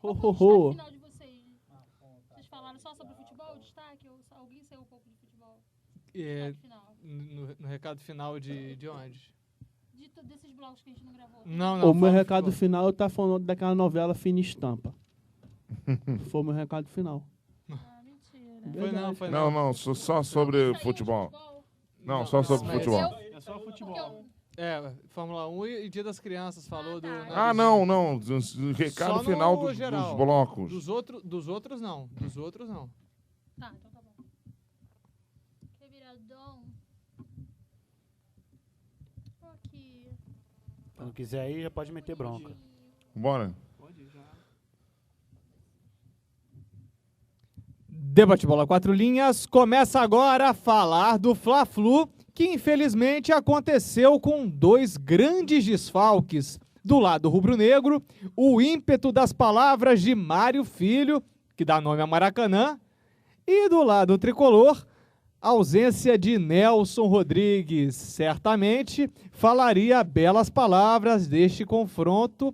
Qual foi o destaque final de vocês? Vocês falaram só sobre futebol, destaque? Ou alguém saiu um pouco de futebol? Destaque final. No recado final de onde? Desses blocos que a gente não gravou. Não, O meu recado final tá falando daquela novela Fina Estampa. Foi o meu recado final. Ah, mentira. Foi Não, só sobre futebol. Não, só sobre futebol. É só futebol. Fórmula 1 e Dia das Crianças falou do... Não. Recado Só final no dos geral. blocos. Dos outros não. Tá, então tá bom. Reviradão. Aqui. Se não quiser aí, já pode meter bronca. Bora. Debate Bola 4 Linhas começa agora a falar do Fla-Flu, que infelizmente aconteceu com dois grandes desfalques. Do lado rubro-negro, o ímpeto das palavras de Mário Filho, que dá nome a Maracanã, e do lado tricolor, a ausência de Nelson Rodrigues. Certamente falaria belas palavras deste confronto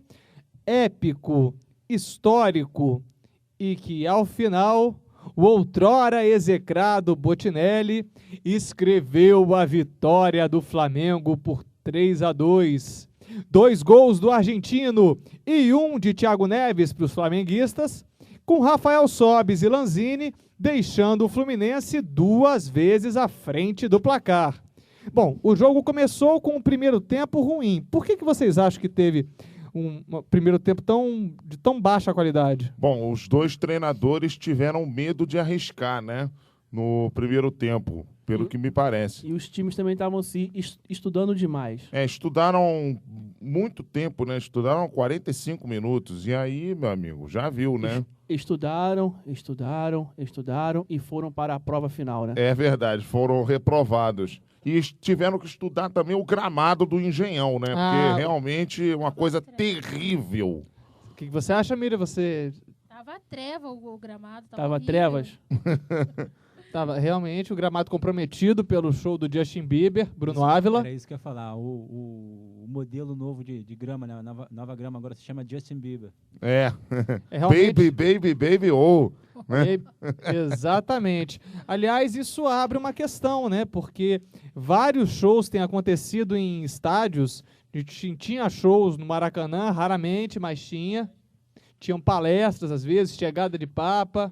épico, histórico, e que ao final o outrora execrado Botinelli escreveu a vitória do Flamengo por 3-2. 2 gols do argentino e 1 de Thiago Neves para os flamenguistas, com Rafael Sobis e Lanzini deixando o Fluminense 2 vezes à frente do placar. Bom, o jogo começou com um primeiro tempo ruim. Por que vocês acham que teve um primeiro tempo de tão baixa qualidade? Bom, os dois treinadores tiveram medo de arriscar, né? No primeiro tempo, pelo que me parece. E os times também estavam se estudando demais. Estudaram muito tempo, né? Estudaram 45 minutos. E aí, meu amigo, já viu, né? Estudaram e foram para a prova final, né? É verdade, foram reprovados. E tiveram que estudar também o gramado do Engenhão, né? Porque realmente é uma coisa terrível. O que você acha, Mira? Tava treva o gramado. Tava horrível. trevas? Tava realmente o gramado comprometido pelo show do Justin Bieber, Bruno Ávila. Era isso que eu ia falar. O modelo novo de grama, né? A nova grama agora se chama Justin Bieber. Realmente... Baby, oh. Né? Exatamente. Aliás, isso abre uma questão, né? Porque vários shows têm acontecido em estádios. Tinha shows no Maracanã, raramente, mas tinha. Tinham palestras, às vezes, chegada de papa.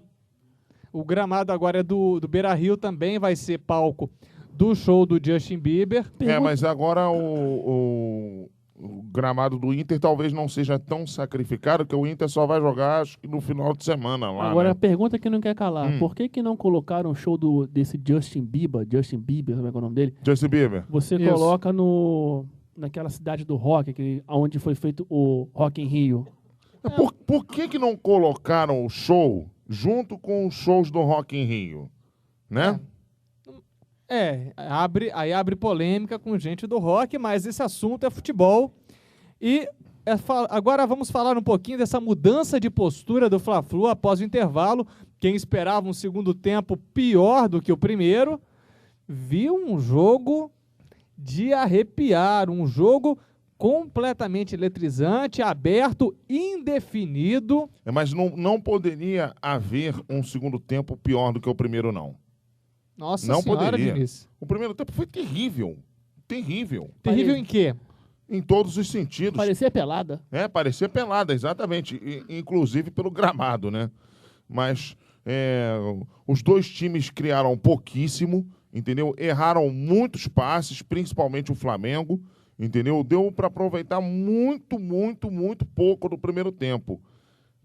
O gramado agora é do Beira-Rio, também vai ser palco do show do Justin Bieber. Mas agora o gramado do Inter talvez não seja tão sacrificado, que o Inter só vai jogar, acho que no final de semana lá. Agora, né? a pergunta que não quer calar. Por que não colocaram o show desse Justin Bieber, como é que é o nome dele? Justin Bieber. Você coloca naquela cidade do rock, onde foi feito o Rock in Rio. Por que não colocaram o show junto com os shows do Rock in Rio? Né? Aí abre polêmica com gente do rock, mas esse assunto é futebol. E agora vamos falar um pouquinho dessa mudança de postura do Fla-Flu após o intervalo. Quem esperava um segundo tempo pior do que o primeiro, viu um jogo de arrepiar, um jogo completamente eletrizante, aberto, indefinido. Mas não poderia haver um segundo tempo pior do que o primeiro, não. Nossa não senhora, poderia. Vinícius. O primeiro tempo foi terrível. Terrível. Terrível em quê? Em todos os sentidos. Parecia pelada. Parecia pelada, exatamente. Inclusive pelo gramado, né? Mas os dois times criaram pouquíssimo, entendeu? Erraram muitos passes, principalmente o Flamengo, entendeu? Deu para aproveitar muito pouco do primeiro tempo.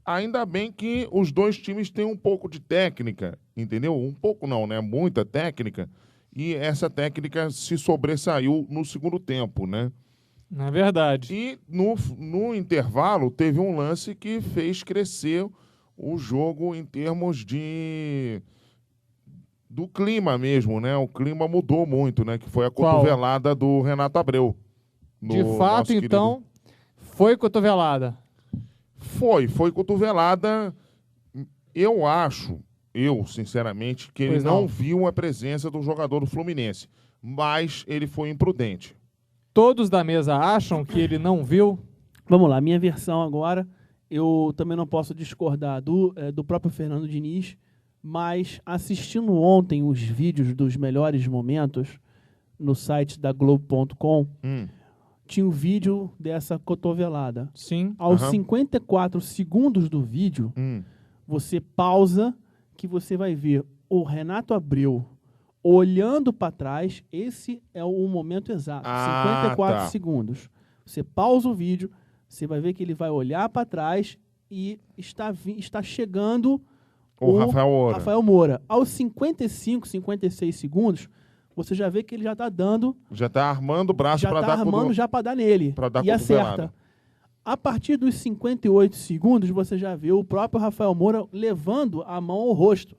Ainda bem que os dois times têm um pouco de técnica, entendeu? Um pouco não, né? Muita técnica. E essa técnica se sobressaiu no segundo tempo, né? Na verdade. E no intervalo teve um lance que fez crescer o jogo em termos do clima mesmo, né? O clima mudou muito, né? Que foi a cotovelada do Renato Abreu. De fato, então, foi cotovelada. Foi cotovelada. Eu, sinceramente, que ele não viu a presença do jogador do Fluminense. Mas ele foi imprudente. Todos da mesa acham que ele não viu? Vamos lá, minha versão agora. eu também não posso discordar do próprio Fernando Diniz, mas assistindo ontem os vídeos dos melhores momentos no site da Globo.com, tinha um vídeo dessa cotovelada. Sim. Aos 54 segundos do vídeo, você pausa que você vai ver o Renato Abreu olhando para trás. Esse é o momento exato, 54 segundos. Você pausa o vídeo, você vai ver que ele vai olhar para trás e está chegando o Rafael Moura. Aos 55, 56 segundos, você já vê que ele já está dando... Já está armando o braço para dar... Já está armando já para dar nele. Pra dar e acerta. A partir dos 58 segundos, você já vê o próprio Rafael Moura levando a mão ao rosto.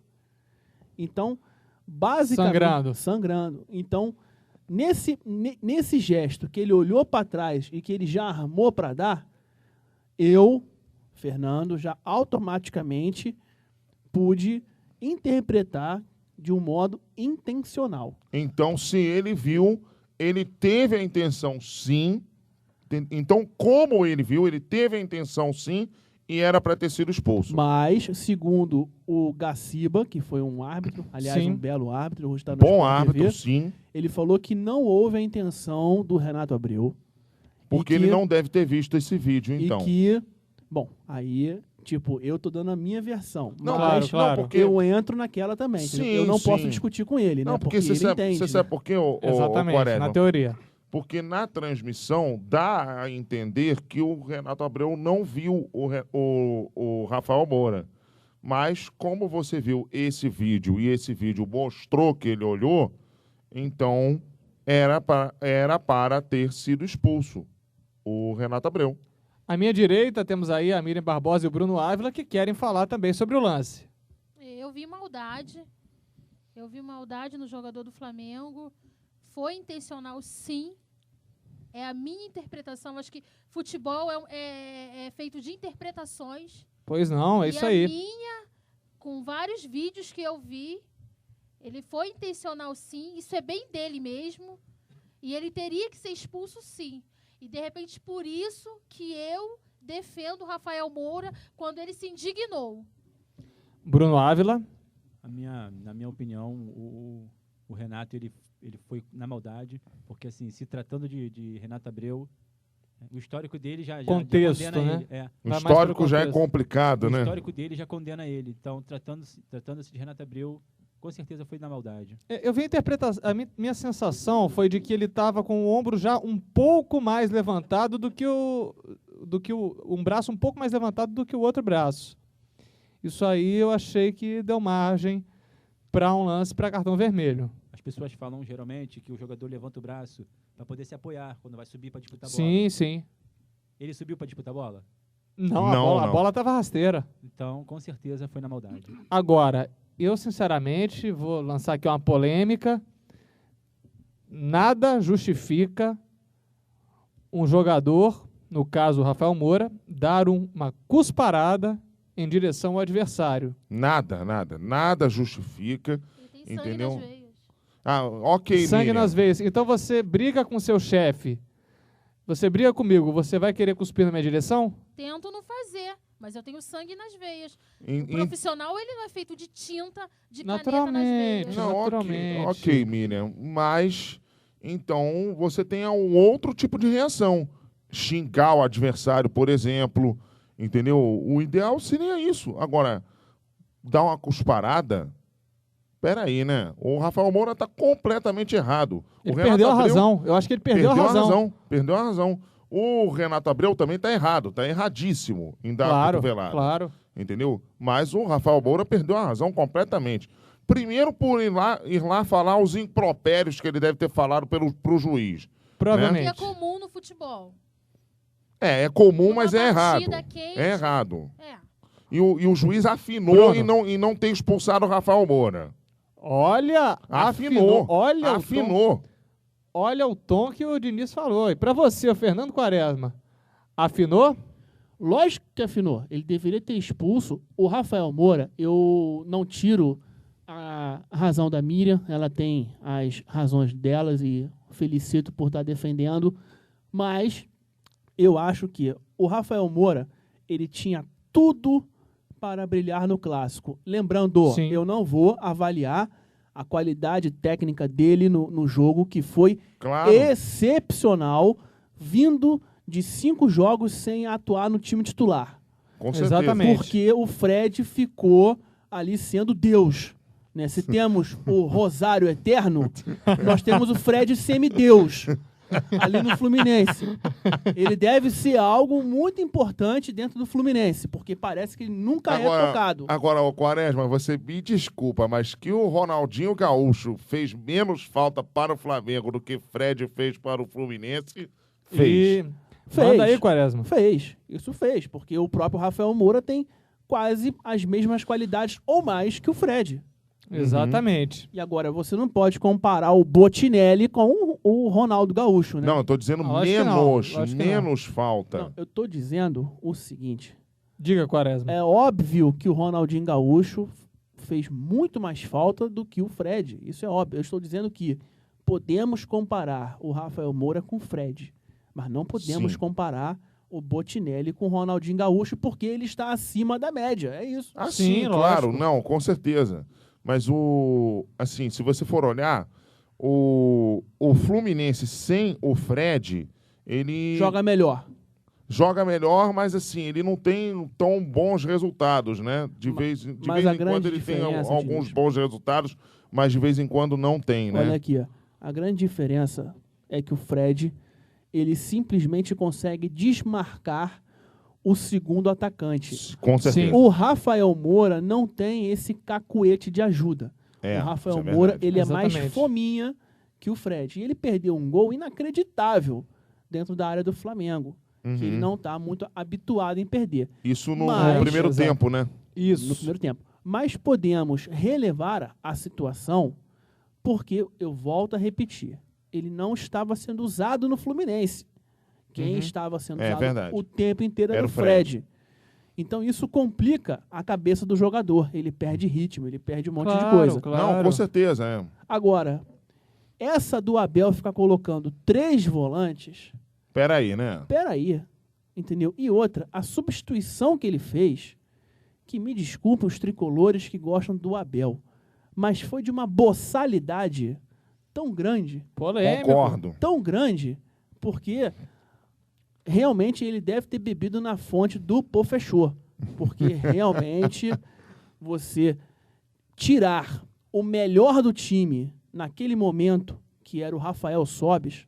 Então, basicamente... Sangrando. Então, nesse gesto que ele olhou para trás e que ele já armou para dar, eu, Fernando, já automaticamente pude interpretar de um modo intencional. Então, se ele viu, ele teve a intenção sim. Então, como ele viu, ele teve a intenção sim e era para ter sido expulso. Mas, segundo o Gaciba, que foi um árbitro, aliás, um belo árbitro, hoje está no bom Sport árbitro, TV, sim. ele falou que não houve a intenção do Renato Abreu. Porque ele não deve ter visto esse vídeo, então. E que, bom, aí... Tipo, eu tô dando a minha versão. Não, mas claro. Porque eu entro naquela também. Sim, eu não posso discutir com ele, não, né? porque ele entende. Você sabe por quê, Exatamente, Quaresma? na teoria. Porque na transmissão dá a entender que o Renato Abreu não viu o Rafael Moura. Mas como você viu esse vídeo e esse vídeo mostrou que ele olhou, então era para ter sido expulso o Renato Abreu. À minha direita, temos aí a Miriam Barbosa e o Bruno Ávila, que querem falar também sobre o lance. Eu vi maldade. Eu vi maldade no jogador do Flamengo. Foi intencional, sim. É a minha interpretação. Acho que futebol é feito de interpretações. Pois não, é isso aí. E a minha, com vários vídeos que eu vi, ele foi intencional, sim. Isso é bem dele mesmo. E ele teria que ser expulso, sim. E, de repente, por isso que eu defendo o Rafael Moura quando ele se indignou. Bruno Ávila. Na minha opinião, o Renato ele foi na maldade, porque, assim, se tratando de Renato Abreu, o histórico dele já contexto, condena né? ele. O histórico já é complicado, né? O histórico dele já condena ele. Então, tratando-se de Renato Abreu, com certeza foi na maldade. Eu vi a interpretação, minha sensação foi de que ele estava com o ombro já um pouco mais levantado um braço um pouco mais levantado do que o outro braço. Isso aí eu achei que deu margem para um lance para cartão vermelho. As pessoas falam geralmente que o jogador levanta o braço para poder se apoiar quando vai subir para disputar a bola. Sim, sim. Ele subiu para disputar a bola? Não, a bola estava rasteira. Então, com certeza foi na maldade. Agora, eu, sinceramente, vou lançar aqui uma polêmica. Nada justifica um jogador, no caso o Rafael Moura, dar uma cusparada em direção ao adversário. Nada justifica. Ele tem sangue entendeu? nas veias. Ok, Sangue Miriam. nas veias. Então você briga com seu chefe. Você briga comigo, você vai querer cuspir na minha direção? Tento não fazer, mas eu tenho sangue nas veias. Em- O profissional, ele não é feito de tinta, de caneta nas Naturalmente. veias. Não, naturalmente. ok, Miriam. Mas, então, você tem um outro tipo de reação. Xingar o adversário, por exemplo. Entendeu? O ideal seria isso. Agora, dar uma cusparada... Peraí, né? O Rafael Moura está completamente errado. Ele perdeu a razão. Eu acho que ele perdeu a razão. Perdeu a razão. O Renato Abreu também está errado. Está erradíssimo em dar a cotovelada. Claro. Entendeu? Mas o Rafael Moura perdeu a razão completamente. Primeiro por ir lá falar os impropérios que ele deve ter falado pro juiz. Provavelmente. Que é comum no futebol. É comum, Numa mas é errado. partida quente, É errado. É. E o juiz afinou Bruno. e não ter expulsado o Rafael Moura. Olha, Afinou. Olha o tom que o Diniz falou. E pra você, o Fernando Quaresma, afinou? Lógico que afinou. Ele deveria ter expulso o Rafael Moura. Eu não tiro a razão da Miriam. Ela tem as razões delas e felicito por estar defendendo. Mas eu acho que o Rafael Moura, ele tinha tudo para brilhar no Clássico. Lembrando, Sim. eu não vou avaliar a qualidade técnica dele no jogo, que foi Claro. excepcional, vindo de 5 jogos sem atuar no time titular. Com certeza. Exatamente. Porque o Fred ficou ali sendo Deus. Né? Se temos o Rosário Eterno, nós temos o Fred semideus ali no Fluminense. Ele deve ser algo muito importante dentro do Fluminense, porque parece que ele nunca é tocado. Agora, ô Quaresma, você me desculpa, mas que o Ronaldinho Gaúcho fez menos falta para o Flamengo do que Fred fez para o Fluminense, fez. Fez. Manda aí, Quaresma. Isso fez, porque o próprio Rafael Moura tem quase as mesmas qualidades ou mais que o Fred. Exatamente. E agora, você não pode comparar o Botinelli com o Ronaldo Gaúcho, né? Não, eu tô dizendo Lógico que não, lógico que não. menos falta. Não, eu tô dizendo o seguinte. Diga, Quaresma. É óbvio que o Ronaldinho Gaúcho fez muito mais falta do que o Fred. Isso é óbvio. Eu estou dizendo que podemos comparar o Rafael Moura com o Fred, mas não podemos Sim. comparar o Botinelli com o Ronaldinho Gaúcho, porque ele está acima da média. É isso. Ah, Sim, sim, claro. lógico. Não, com certeza. Mas assim, se você for olhar, o Fluminense sem o Fred, ele Joga melhor. joga melhor, mas assim, ele não tem tão bons resultados, né? De vez em mas a quando grande ele tem diferença, alguns Diniz, bons resultados, mas de vez em quando não tem, né? Olha aqui, ó. A grande diferença é que o Fred, ele simplesmente consegue desmarcar o segundo atacante. Com certeza. O Rafael Moura não tem esse cacuete de ajuda. É, o Rafael isso é Moura, verdade. ele é mais Exatamente. fominha que o Fred. E ele perdeu um gol inacreditável dentro da área do Flamengo, que ele não está muito habituado em perder Isso no Mas- primeiro Exato. tempo, né? Isso. no primeiro tempo. Mas podemos relevar a situação porque, eu volto a repetir, ele não estava sendo usado no Fluminense. Quem estava sendo É usado verdade. o tempo inteiro era Era o o Fred. Fred. Então isso complica a cabeça do jogador. Ele perde ritmo, ele perde um monte de Claro, coisa. claro. Não, com certeza, é. Agora, essa do Abel ficar colocando 3 volantes, Peraí, né? peraí, entendeu? E outra, a substituição que ele fez, que me desculpem os tricolores que gostam do Abel, mas foi de uma boçalidade tão grande, Polêmico. Concordo. porque realmente ele deve ter bebido na fonte do Pô Fechou. Porque realmente você tirar o melhor do time naquele momento, que era o Rafael Sobis,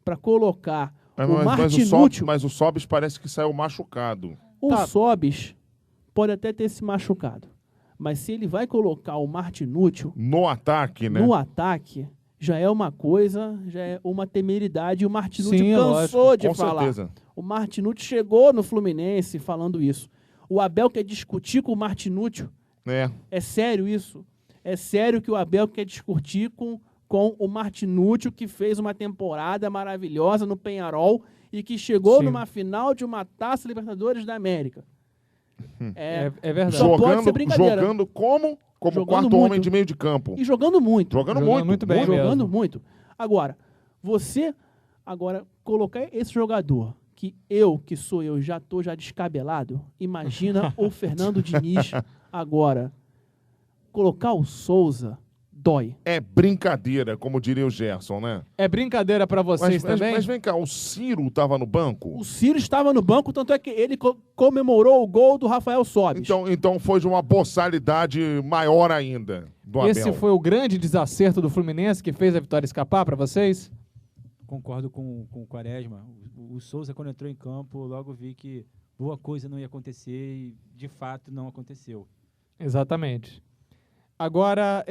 para colocar o Martinútil. Mas o Sobis parece que saiu machucado. O Tá. Sobis pode até ter se machucado. Mas se ele vai colocar o Martinútil No ataque, né? no ataque, já é uma coisa, já é uma temeridade. E o Martinútil Sim, cansou de Com falar. certeza. O Martinútil chegou no Fluminense falando isso. O Abel quer discutir com o Martinútil. É. É sério isso? É sério que o Abel quer discutir com o Martinútil, que fez uma temporada maravilhosa no Penharol e que chegou Sim. numa final de uma Taça Libertadores da América. É verdade. Só pode ser brincadeira. Jogando como Jogando quarto muito. homem de meio de campo. E jogando muito. Jogando Jogando muito. muito bem mesmo. Jogando muito. Agora, você colocar esse jogador, que sou eu, já tô descabelado, imagina o Fernando Diniz agora. Colocar o Souza dói. É brincadeira, como diria o Gerson, né? É brincadeira pra vocês também? Mas vem cá, o Ciro tava no banco? O Ciro estava no banco, tanto é que ele comemorou o gol do Rafael Sobis. Então foi de uma boçalidade maior ainda do Abel. Esse foi o grande desacerto do Fluminense que fez a vitória escapar pra vocês? Concordo com o Quaresma. O Souza, quando entrou em campo, logo vi que boa coisa não ia acontecer e, de fato, não aconteceu. Exatamente. Agora,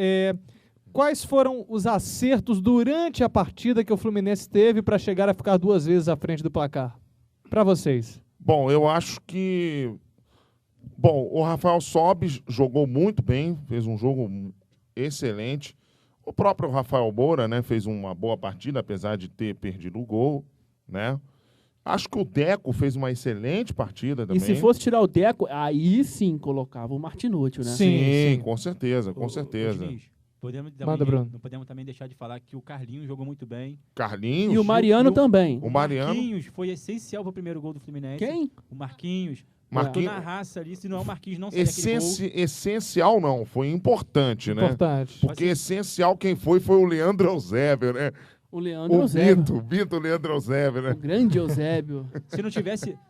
quais foram os acertos durante a partida que o Fluminense teve para chegar a ficar 2 vezes à frente do placar? Para vocês. Bom, eu acho que... Bom, o Rafael Sobis jogou muito bem, fez um jogo excelente. O próprio Rafael Moura, né, fez uma boa partida, apesar de ter perdido o gol, né? Acho que o Deco fez uma excelente partida também. E se fosse tirar o Deco, aí sim colocava o Martinútil, né? Sim. Com certeza, com certeza. Diniz, Manda, Bruno. não podemos também deixar de falar que o Carlinhos jogou muito bem. Carlinhos. E o Mariano também. O Mariano. Marquinhos foi essencial para o primeiro gol do Fluminense. Quem? O Marquinhos Marquinhos, na raça ali, se não é o Marquinhos, não sai daquele gol. essencial não, foi importante, né? Importante. Porque essencial quem foi o Leandro Eusébio, né? O Leandro Eusébio. O Bito Leandro Eusébio, né? O grande Eusébio.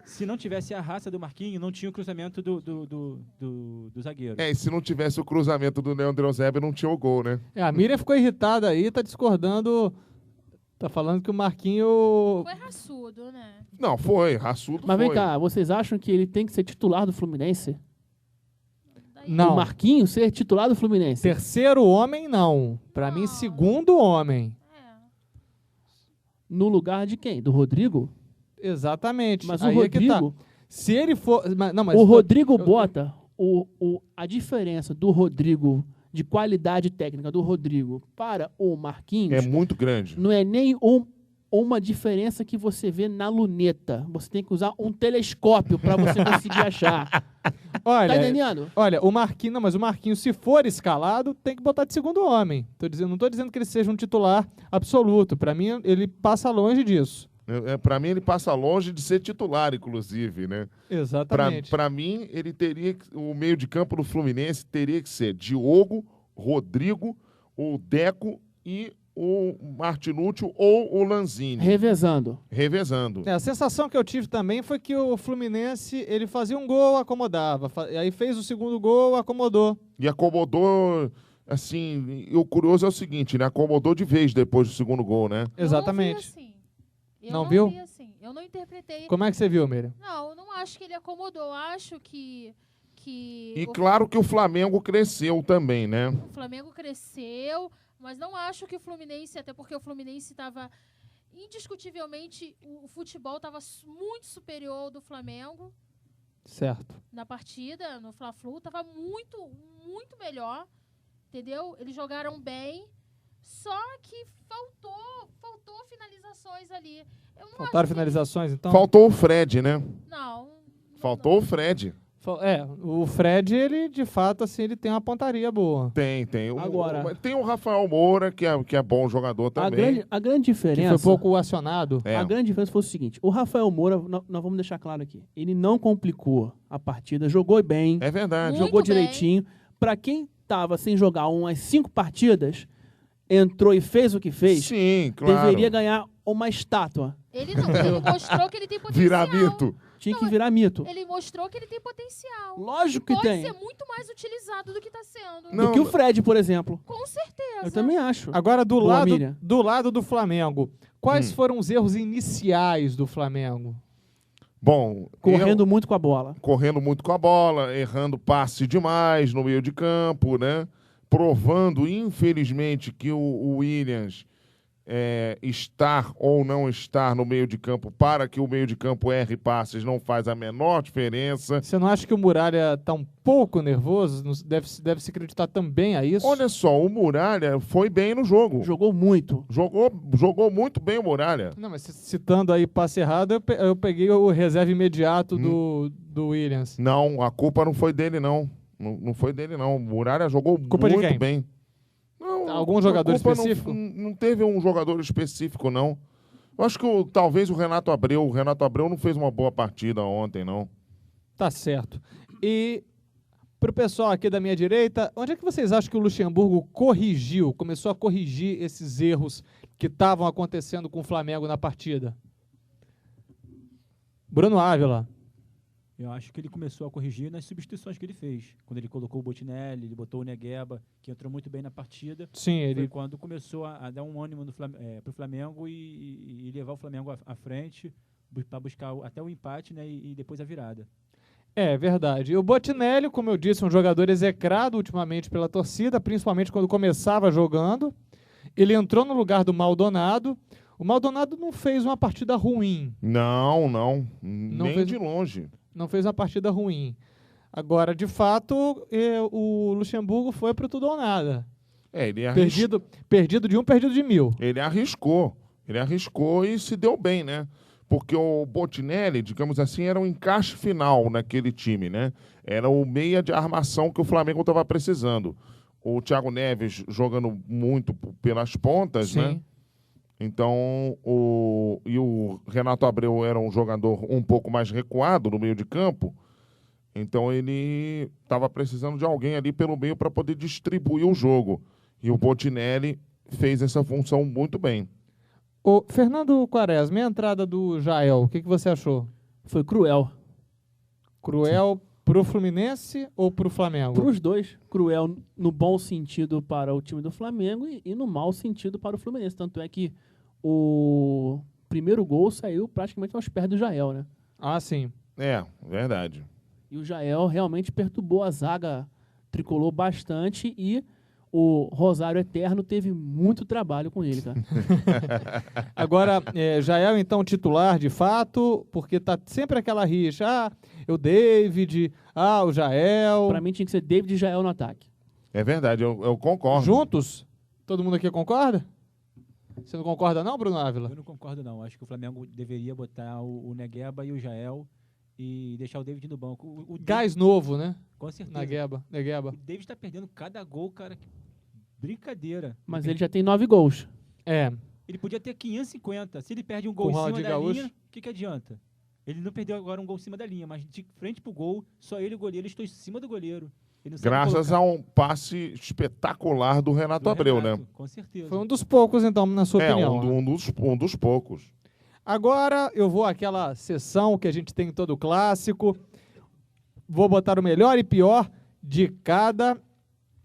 Se não tivesse a raça do Marquinhos, não tinha o cruzamento do zagueiro. E se não tivesse o cruzamento do Leandro Eusébio, não tinha o gol, né? A Miriam ficou irritada aí, tá discordando. Tá falando que o Marquinho... Foi raçudo, né? Não, foi, raçudo Mas foi. vem cá, vocês acham que ele tem que ser titular do Fluminense? Daí- Não. O Marquinhos ser titular do Fluminense? Terceiro homem, não. Pra mim, segundo homem. É. No lugar de quem? Do Rodrigo? Exatamente. Mas Aí o é que tá. Rodrigo... Se ele for... Mas o Rodrigo bota a diferença do Rodrigo, de qualidade técnica do Rodrigo para o Marquinhos, É muito grande. não é nem uma diferença que você vê na luneta. Você tem que usar um telescópio para você conseguir achar. Olha, Tá entendendo? olha, o Marquinhos, não, mas o Marquinhos, se for escalado, tem que botar de segundo homem. Não tô dizendo que ele seja um titular absoluto. Pra mim, ele passa longe disso. Pra mim, ele passa longe de ser titular, inclusive, né? Exatamente. Pra mim, ele teria o meio de campo do Fluminense teria que ser Diogo, Rodrigo, o Deco e o Martinútil ou o Lanzini. Revezando. Revezando. A sensação que eu tive também foi que o Fluminense, ele fazia um gol, acomodava. Aí fez o segundo gol, acomodou. E acomodou, assim, e o curioso é o seguinte, né? Acomodou de vez depois do segundo gol, né? Exatamente. Eu Não não viu? vi assim. Eu não interpretei. Como é que você viu, Miriam? Não, eu não acho que ele acomodou. Eu acho que E claro que o Flamengo cresceu também, né? o Flamengo cresceu, mas não acho que o Fluminense, até porque o Fluminense estava indiscutivelmente, o futebol estava muito superior ao do Flamengo Certo. na partida, no Fla-Flu, estava muito, muito melhor, entendeu? Eles jogaram bem, só que faltou finalizações ali. Eu não Faltaram acho que- finalizações, então? Faltou o Fred, né? Não. Faltou o Fred. O Fred, ele, de fato, assim, ele tem uma pontaria boa. Tem. Agora- Tem o Rafael Moura, que é bom jogador também. A grande Que diferença... foi pouco acionado. É. A grande diferença foi o seguinte, o Rafael Moura, nós vamos deixar claro aqui, ele não complicou a partida, jogou bem, É verdade. Muito jogou bem. direitinho. Pra quem tava sem jogar umas 5 partidas, entrou e fez o que fez, Sim, claro. deveria ganhar uma estátua. Ele não, ele mostrou que ele tem potencial. Virar mito. Tinha que virar mito. Ele mostrou que ele tem potencial. Lógico que Pode tem. ser muito mais utilizado do que está sendo. Não, Do que o Fred, por exemplo. Com certeza. Eu também acho. Agora, Boa, Miriam. do lado do Flamengo, quais foram os erros iniciais do Flamengo? Bom, Correndo muito com a bola. correndo muito com a bola, errando passe demais no meio de campo, né? Provando, infelizmente, que o Williams estar ou não estar no meio de campo para que o meio de campo erre passes não faz a menor diferença. Você não acha que o Muralha tá um pouco nervoso? Deve se acreditar também a isso? Olha só, o Muralha foi bem no jogo. Jogou muito. Jogou muito bem o Muralha. Não, mas citando aí passe errado, eu peguei o reserva imediato do Williams. Não, a culpa não foi dele, não. Não foi dele, não. O Muralha jogou Culpa de muito quem? bem. Não, Algum a jogador culpa específico? Não teve um jogador específico, não. Eu acho que talvez o Renato Abreu. O Renato Abreu não fez uma boa partida ontem, não. Tá certo. E pro pessoal aqui da minha direita, onde é que vocês acham que o Luxemburgo começou a corrigir esses erros que estavam acontecendo com o Flamengo na partida? Bruno Ávila. Eu acho que ele começou a corrigir nas substituições que ele fez. Quando ele colocou o Botinelli, ele botou o Negueba, que entrou muito bem na partida. Sim, Foi ele quando começou a dar um ânimo para o Flamengo e levar o Flamengo à frente para buscar até o empate, né, e depois a virada. É verdade. E o Botinelli, como eu disse, um jogador execrado ultimamente pela torcida, principalmente quando começava jogando. Ele entrou no lugar do Maldonado. O Maldonado não fez uma partida ruim. Não. Nem fez- de longe. Não fez uma partida ruim. Agora, de fato, o Luxemburgo foi pro tudo ou nada. Ele arriscou. Perdido de 1, perdido de 1000. Ele arriscou e se deu bem, né? Porque o Botinelli, digamos assim, era um encaixe final naquele time, né? Era o meia de armação que o Flamengo estava precisando. O Thiago Neves jogando muito pelas pontas, né? Sim. Então, o Renato Abreu era um jogador um pouco mais recuado no meio de campo. Então ele estava precisando de alguém ali pelo meio para poder distribuir o jogo. E o Botinelli fez essa função muito bem. Ô, Fernando Quaresma, e a entrada do Jael, o que você achou? Foi cruel. Cruel pro Fluminense ou pro Flamengo? Para os dois. Cruel no bom sentido para o time do Flamengo e no mau sentido para o Fluminense. Tanto é que o primeiro gol saiu praticamente aos pés do Jael, né? Ah, sim. É, verdade. E o Jael realmente perturbou a zaga tricolor bastante e o Rosário Eterno teve muito trabalho com ele, cara. Agora, Jael, então, titular de fato, porque tá sempre aquela rixa. Ah, o David, o Jael. Pra mim tinha que ser David e Jael no ataque. É verdade, eu concordo. Juntos? Todo mundo aqui concorda? Você não concorda não, Bruno Ávila? Eu não concordo, não. Acho que o Flamengo deveria botar o Negueba e o Jael e deixar o David no banco. O Gás novo, né? Com certeza. Negueba. O David tá perdendo cada gol, cara. Brincadeira. Mas ele já tem 9 gols. É. Ele podia ter 550. Se ele perde um gol Com em Ronaldinho cima da Gaúcho. linha, o que adianta? Ele não perdeu agora um gol em cima da linha, mas de frente pro gol, só ele e o goleiro estão em cima do goleiro. Ele não sabe Graças colocar. a um passe espetacular do Renato Abreu, né? Com certeza. Foi um dos poucos, então, na sua opinião. Um dos poucos. Agora eu vou àquela sessão que a gente tem em todo clássico. Vou botar o melhor e pior de cada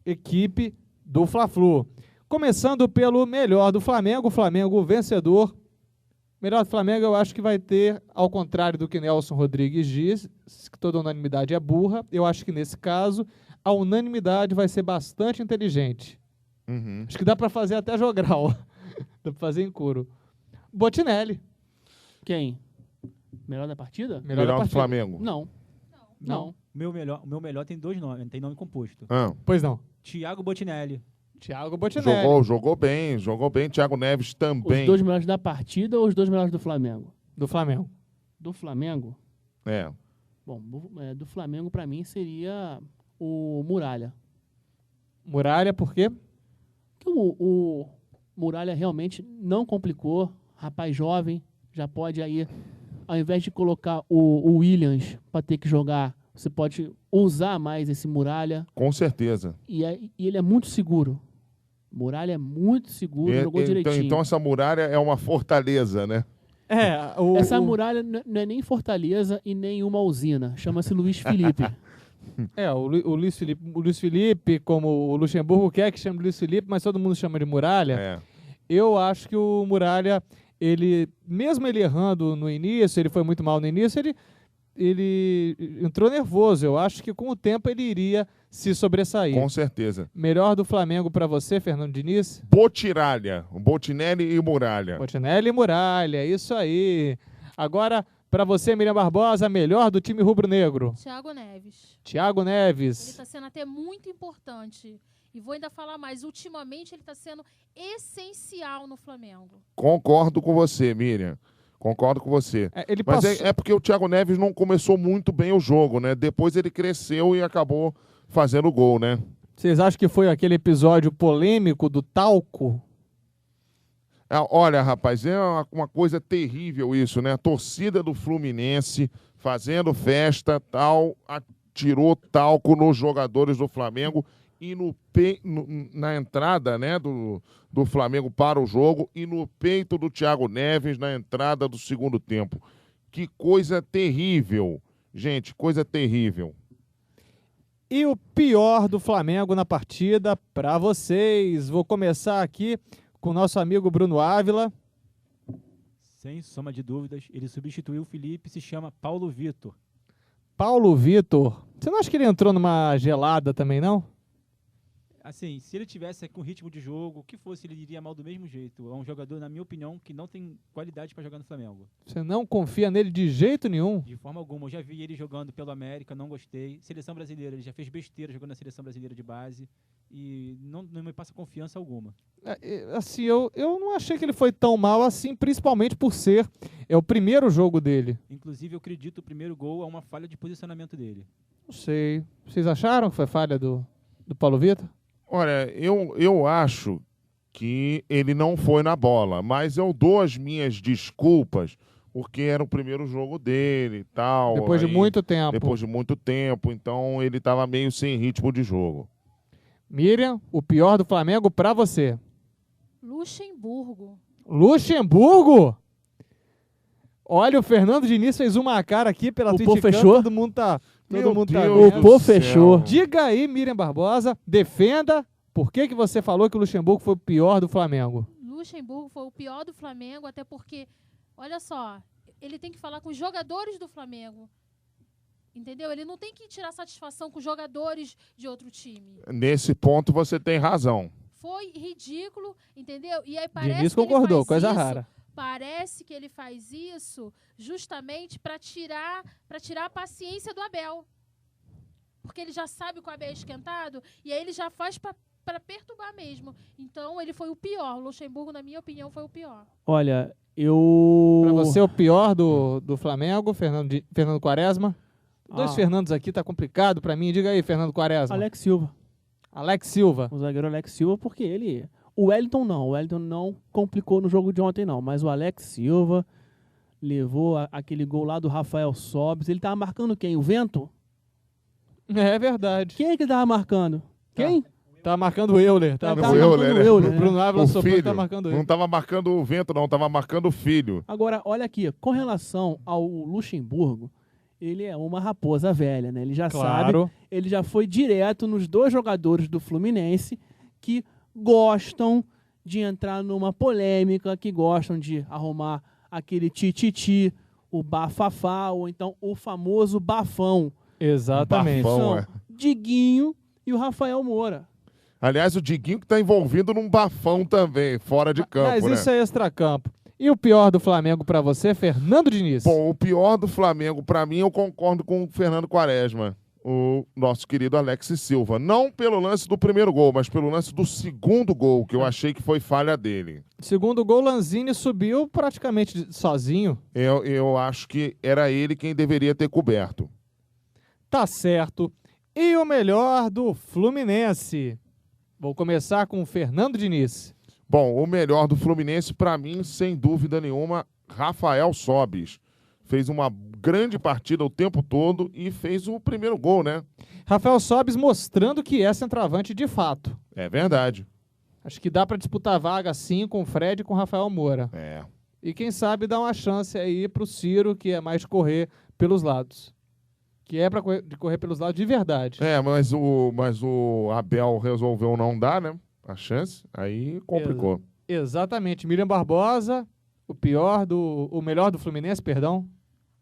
equipe do Fla-Flu. Começando pelo melhor do Flamengo, o Flamengo vencedor. Melhor do Flamengo eu acho que vai ter, ao contrário do que Nelson Rodrigues diz, que toda unanimidade é burra, eu acho que nesse caso a unanimidade vai ser bastante inteligente. Uhum. Acho que dá para fazer até jogral. Dá para fazer em couro. Botinelli. Quem? Melhor da partida? Melhor da do partida. Flamengo. Não. Não. O meu melhor tem 2 nomes, tem nome composto. Pois não. Thiago Botinelli. Thiago Botinelli. Jogou bem. Thiago Neves também. Os 2 melhores da partida ou os 2 melhores do Flamengo? Do Flamengo. Do Flamengo? É. Bom, do Flamengo pra mim seria o Muralha. Muralha, por quê? Porque o Muralha realmente não complicou. Rapaz jovem, já pode aí, ao invés de colocar o Williams para ter que jogar, você pode usar mais esse Muralha. Com certeza. E ele é muito seguro. Muralha é muito seguro, jogou direitinho. Então essa muralha é uma fortaleza, né? Essa muralha não é nem Fortaleza e nem uma usina. Chama-se Luiz Felipe. O Luiz Felipe, como o Luxemburgo quer que chame de Luiz Felipe, mas todo mundo chama de Muralha. É. Eu acho que o Muralha, mesmo ele errando no início, ele foi muito mal no início, ele entrou nervoso. Eu acho que com o tempo ele iria se sobressair. Com certeza. Melhor do Flamengo para você, Fernando Diniz? Botinelli e Muralha. Botinelli e Muralha, isso aí. Agora, para você, Miriam Barbosa, melhor do time rubro-negro? Thiago Neves. Thiago Neves. Ele está sendo até muito importante. E vou ainda falar mais. Ultimamente, ele está sendo essencial no Flamengo. Concordo com você, Miriam. Concordo com você. Mas é porque o Thiago Neves não começou muito bem o jogo, né? Depois ele cresceu e acabou fazendo gol, né? Vocês acham que foi aquele episódio polêmico do talco? Olha, rapaz, é uma coisa terrível isso, né? A torcida do Fluminense fazendo festa, tirou talco nos jogadores do Flamengo e na entrada, né, do Flamengo para o jogo e no peito do Thiago Neves na entrada do segundo tempo. Que coisa terrível, gente, coisa terrível. E o pior do Flamengo na partida para vocês. Vou começar aqui com o nosso amigo Bruno Ávila. Sem soma de dúvidas, ele substituiu o Felipe, se chama Paulo Vitor. Paulo Vitor. Você não acha que ele entrou numa gelada também, não? Assim, se ele tivesse com ritmo de jogo, o que fosse, ele iria mal do mesmo jeito. É um jogador, na minha opinião, que não tem qualidade para jogar no Flamengo. Você não confia nele de jeito nenhum? De forma alguma. Eu já vi ele jogando pelo América, não gostei. Seleção brasileira, ele já fez besteira jogando na seleção brasileira de base. E não me passa confiança alguma. Assim, eu não achei que ele foi tão mal assim, principalmente por ser o primeiro jogo dele. Inclusive, eu acredito que o primeiro gol é uma falha de posicionamento dele. Não sei. Vocês acharam que foi falha do Paulo Vitor? Olha, eu acho que ele não foi na bola, mas eu dou as minhas desculpas. porque era o primeiro jogo dele e tal. Depois de muito tempo. Depois de muito tempo, então ele estava meio sem ritmo de jogo. Miriam, o pior do Flamengo pra você? Luxemburgo. Luxemburgo? Olha, o Fernando Diniz fez uma cara aqui pela O Twitch. pô fechou? Todo mundo tá Meu vendo. Deus O pô do fechou. céu. Diga aí, Miriam Barbosa, defenda por que você falou que o Luxemburgo foi o pior do Flamengo. Luxemburgo foi o pior do Flamengo, até porque, olha só, ele tem que falar com os jogadores do Flamengo. Entendeu? Ele não tem que tirar satisfação com os jogadores de outro time. Nesse ponto você tem razão. Foi ridículo, entendeu? E aí parece Diniz que ele concordou, faz coisa isso, rara. Parece que ele faz isso justamente para tirar a paciência do Abel. Porque ele já sabe que o Abel é esquentado e aí ele já faz para perturbar mesmo. Então ele foi o pior. O Luxemburgo, na minha opinião, foi o pior. Olha, eu... Pra você, o pior do Flamengo, Fernando Quaresma? Dois Fernandos aqui, tá complicado pra mim. Diga aí, Fernando Quaresma. Alex Silva. Alex Silva. O zagueiro Alex Silva, porque ele... O Wellington não complicou no jogo de ontem não, mas o Alex Silva levou aquele gol lá do Rafael Sobis. Ele tava marcando quem? O Vento? É verdade. Quem é que tava marcando? Quem? Tá marcando o Euler. Tá Tava o marcando Euler, né? o Euler, O né? Bruno Ávila O soprou que filho. tá marcando Não ele. estava marcando o Vento, não. Estava marcando o filho. Agora, olha aqui, com relação ao Luxemburgo, ele é uma raposa velha, né? Ele já Claro. sabe, ele já foi direto nos dois jogadores do Fluminense que gostam de entrar numa polêmica, que gostam de arrumar aquele tititi, o bafafá, ou então o famoso bafão. Exatamente. Bafão. São é. Diguinho e o Rafael Moura. Aliás, o Diguinho que está envolvido num bafão também, fora de campo, Mas né? isso é extracampo. E o pior do Flamengo pra você, Fernando Diniz? Bom, o pior do Flamengo, pra mim, eu concordo com o Fernando Quaresma, o nosso querido Alex Silva. Não pelo lance do primeiro gol, mas pelo lance do segundo gol, que eu achei que foi falha dele. Segundo gol, Lanzini subiu praticamente sozinho. Eu acho que era ele quem deveria ter coberto. Tá certo. E o melhor do Fluminense? Vou começar com o Fernando Diniz. Bom, o melhor do Fluminense, pra mim, sem dúvida nenhuma, Rafael Sobis. Fez uma grande partida o tempo todo e fez o primeiro gol, né? Rafael Sobis mostrando que é centroavante de fato. É verdade. Acho que dá pra disputar a vaga sim com o Fred e com o Rafael Moura. É. E quem sabe dar uma chance aí pro Ciro, que é mais correr pelos lados. Que é pra correr pelos lados de verdade. É, mas o Abel resolveu não dar, né? A chance, aí complicou. Exatamente. Miriam Barbosa, o melhor do Fluminense, perdão.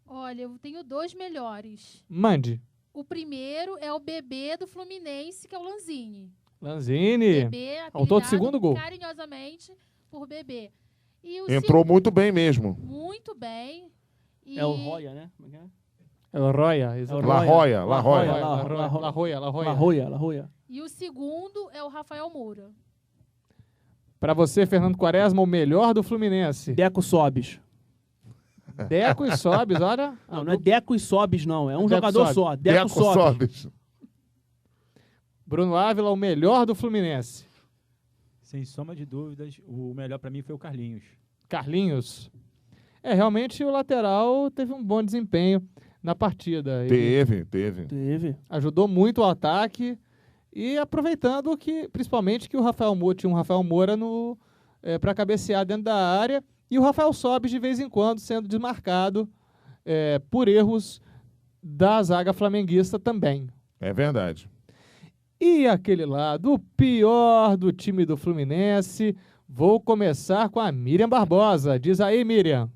Olha, eu tenho dois melhores. Mande. O primeiro é o bebê do Fluminense, que é o Lanzini. Lanzini. Bebê, Autor do apelidado segundo gol. carinhosamente por bebê. E o Entrou muito bem mesmo. muito bem. E É o Roya, né? Como é que é? É o Roya. exatamente. La Roya. La Roya. E o segundo é o Rafael Moura. Pra você, Fernando Quaresma, o melhor do Fluminense. Deco Sobis. Deco e Sobis, olha. Não é Deco e Sobis, não. É um Deco jogador Sobis. só. Deco Sobis. Bruno Ávila, o melhor do Fluminense. Sem soma de dúvidas, o melhor pra mim foi o Carlinhos. Carlinhos. Realmente o lateral teve um bom desempenho na partida. Ele Teve. ajudou muito o ataque e aproveitando que, principalmente, que o Rafael Moura tinha um Rafael Moura para cabecear dentro da área e o Rafael Sobis de vez em quando sendo desmarcado por erros da zaga flamenguista também. É verdade. E aquele lado, o pior do time do Fluminense, vou começar com a Miriam Barbosa. Diz aí, Miriam.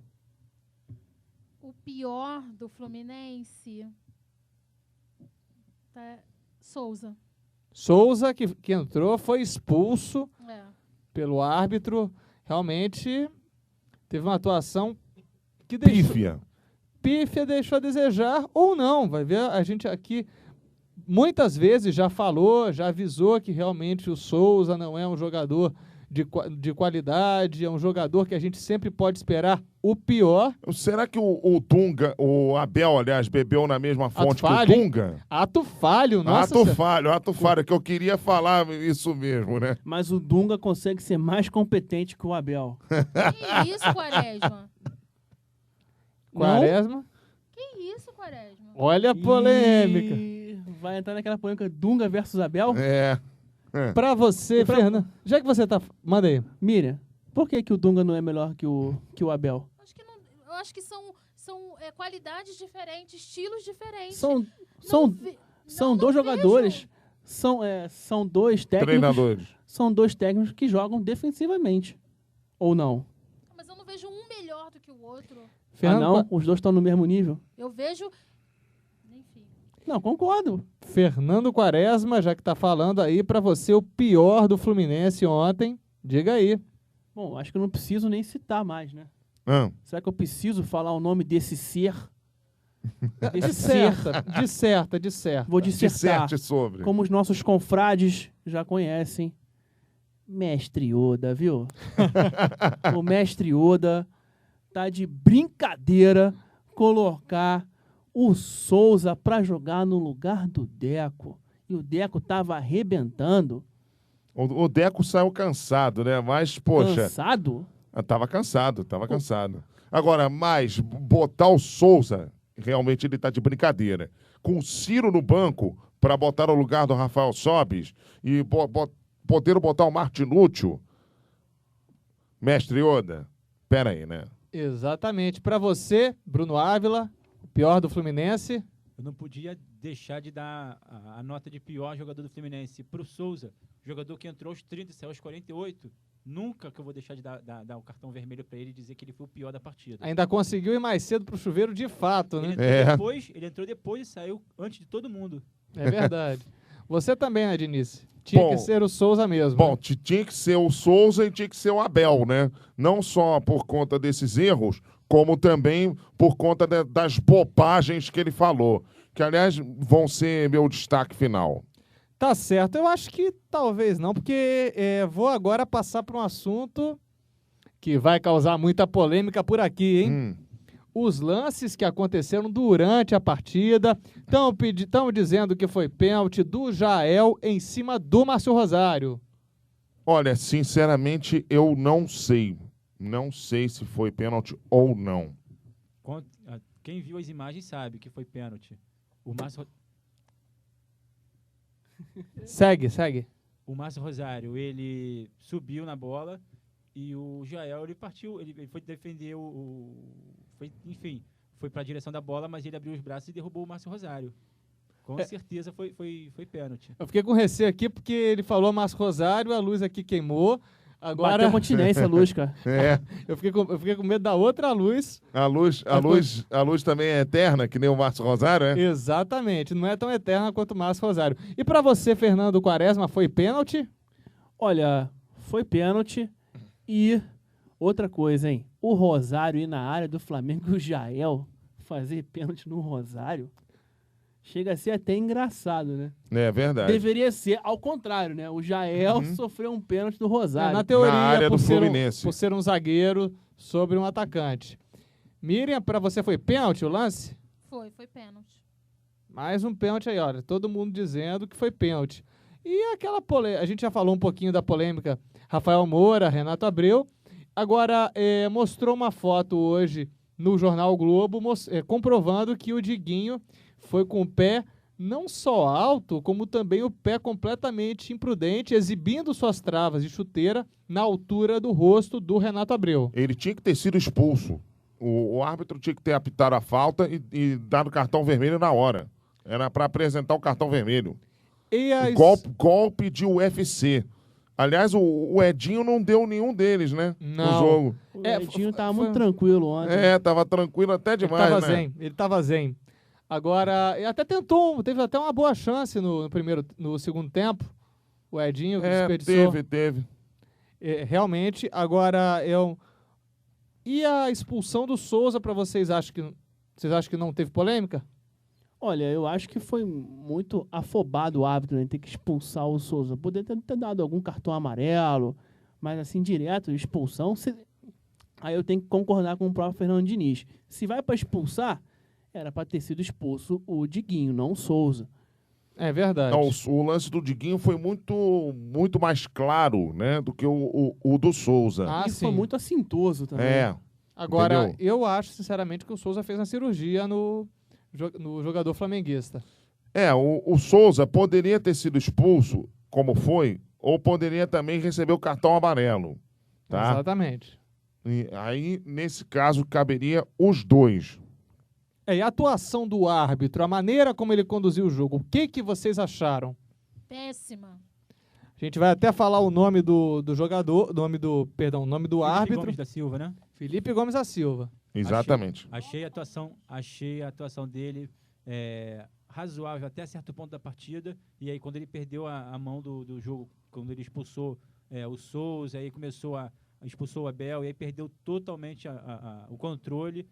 O pior do Fluminense... Souza. Souza, que entrou, foi expulso É. pelo árbitro. Realmente teve uma atuação que deixou... Pífia, deixou a desejar ou não. Vai ver, a gente aqui muitas vezes já falou, já avisou que realmente o Souza não é um jogador de qualidade, é um jogador que a gente sempre pode esperar o pior. Será que o Dunga, o Abel, aliás, bebeu na mesma fonte que o falho, Dunga? Ato falho, nossa. Ato falho, que eu queria falar isso mesmo, né? Mas o Dunga consegue ser mais competente que o Abel. Que isso, Quaresma? Quaresma. Que isso, Quaresma? Olha a polêmica. Vai entrar naquela polêmica Dunga versus Abel? Pra você, Fernando. Já que você tá... Manda aí. Miriam, por que o Dunga não é melhor que o Abel? Eu acho que são qualidades diferentes, estilos diferentes. São dois jogadores. São dois técnicos. Treinadores. São dois técnicos que jogam defensivamente. Ou não? Mas eu não vejo um melhor do que o outro. Não? Os dois estão no mesmo nível? Eu vejo... Enfim. Não, concordo. Fernando Quaresma, já que tá falando aí, pra você o pior do Fluminense ontem. Diga aí. Bom, acho que eu não preciso nem citar mais, né? Será que eu preciso falar o nome desse ser? Disserta. Vou dissertar. Disserte sobre. Como os nossos confrades já conhecem. Mestre Oda, viu? O Mestre Oda tá de brincadeira colocar o Souza pra jogar no lugar do Deco. E o Deco tava arrebentando. O Deco saiu cansado, né? Mas, poxa... Cansado? Tava cansado. Agora, mas botar o Souza, realmente ele tá de brincadeira. Com o Ciro no banco para botar no lugar do Rafael Sobis e poder botar o Martinúcio. Mestre Oda, pera aí, né? Exatamente. Pra você, Bruno Ávila, o pior do Fluminense. Eu não podia deixar de dar a nota de pior jogador do Fluminense pro Souza, jogador que entrou aos 30 e saiu aos 48. Nunca que eu vou deixar de dar o cartão vermelho para ele e dizer que ele foi o pior da partida. Ainda conseguiu ir mais cedo pro chuveiro de fato, né? Ele entrou depois e saiu antes de todo mundo. É verdade. Você também, né, Diniz? Tinha que ser o Souza mesmo. Bom, né? tinha que ser o Souza e tinha que ser o Abel, né? Não só por conta desses erros, como também por conta das bobagens que ele falou. Que, aliás, vão ser meu destaque final. Tá certo. Eu acho que talvez não, porque vou agora passar para um assunto que vai causar muita polêmica por aqui, hein? Os lances que aconteceram durante a partida estão dizendo que foi pênalti do Jael em cima do Márcio Rosário. Olha, sinceramente, eu não sei. Não sei se foi pênalti ou não. Quem viu as imagens sabe que foi pênalti. O Márcio... Segue. O Márcio Rosário, ele subiu na bola e o Jael, ele partiu, ele foi defender foi para a direção da bola, mas ele abriu os braços e derrubou o Márcio Rosário. Com certeza foi pênalti. Eu fiquei com receio aqui porque ele falou Márcio Rosário, a luz aqui queimou. Agora... Bateu continência a luz, cara. Eu fiquei com medo da outra luz. A luz também é eterna, que nem o Márcio Rosário, né? Exatamente, não é tão eterna quanto o Márcio Rosário. E pra você, Fernando Quaresma, foi pênalti? Olha, foi pênalti e outra coisa, hein? O Rosário ir na área do Flamengo e o Jael fazer pênalti no Rosário chega a ser até engraçado, né? É verdade. Deveria ser ao contrário, né? O Jael sofreu um pênalti do Rosário. Na teoria, na área do Fluminense. Por ser um zagueiro sobre um atacante. Miriam, pra você foi pênalti o lance? Foi pênalti. Mais um pênalti aí, olha. Todo mundo dizendo que foi pênalti. E aquela polêmica, a gente já falou um pouquinho da polêmica Rafael Moura, Renato Abreu. Agora, mostrou uma foto hoje no Jornal Globo comprovando que o Diguinho foi com o pé não só alto, como também o pé completamente imprudente, exibindo suas travas de chuteira na altura do rosto do Renato Abreu. Ele tinha que ter sido expulso. O árbitro tinha que ter apitado a falta e dado cartão vermelho na hora. Era para apresentar o cartão vermelho. Golpe de UFC. Aliás, o Edinho não deu nenhum deles, né? Não. No jogo. O Edinho tava muito tranquilo ontem. Tava tranquilo até demais, Ele tava zen. Agora, ele até teve até uma boa chance no segundo tempo. O Edinho que desperdiçou. Teve. Realmente, agora E a expulsão do Souza, pra vocês acham que não teve polêmica? Olha, eu acho que foi muito afobado o árbitro, né? Ter que expulsar o Souza. Poderia ter dado algum cartão amarelo, mas assim, direto, expulsão. Aí eu tenho que concordar com o próprio Fernando Diniz. Se vai para expulsar, era para ter sido expulso o Diguinho, não o Souza. É verdade. Não, o lance do Diguinho foi muito, muito mais claro, né, do que o do Souza. E foi muito assintoso também. Agora, Entendeu? eu acho, sinceramente, que o Souza fez uma cirurgia no jogador flamenguista. O Souza poderia ter sido expulso, como foi, ou poderia também receber o cartão amarelo. Tá? Exatamente. E aí, nesse caso, caberia os dois. E a atuação do árbitro, a maneira como ele conduziu o jogo, o que vocês acharam? Péssima. A gente vai até falar o nome do jogador, o nome do Felipe árbitro. Gomes da Silva, né? Felipe Gomes da Silva. Exatamente. Achei a atuação dele razoável até certo ponto da partida. E aí, quando ele perdeu a mão do jogo, quando ele expulsou o Souza, aí expulsou o Abel, e aí perdeu totalmente o controle.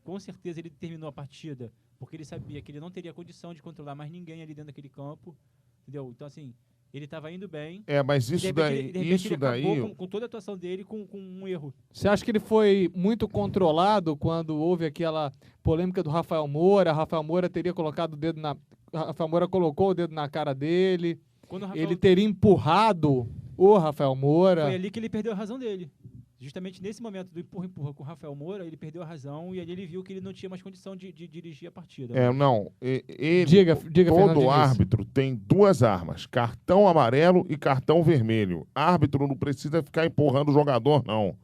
Com certeza ele terminou a partida, porque ele sabia que ele não teria condição de controlar mais ninguém ali dentro daquele campo. Entendeu? Então, assim, ele estava indo bem. Mas isso daí... Ele acabou com toda a atuação dele com um erro. Você acha que ele foi muito controlado quando houve aquela polêmica do Rafael Moura? Rafael Moura teria colocado o dedo na... Rafael Moura colocou o dedo na cara dele. Ele teria empurrado o Rafael Moura. Foi ali que ele perdeu a razão dele. Justamente nesse momento do empurra-empurra com o Rafael Moura, ele perdeu a razão e ali ele viu que ele não tinha mais condição de dirigir a partida. Diga, todo árbitro tem duas armas, cartão amarelo e cartão vermelho. Árbitro não precisa ficar empurrando o jogador, não.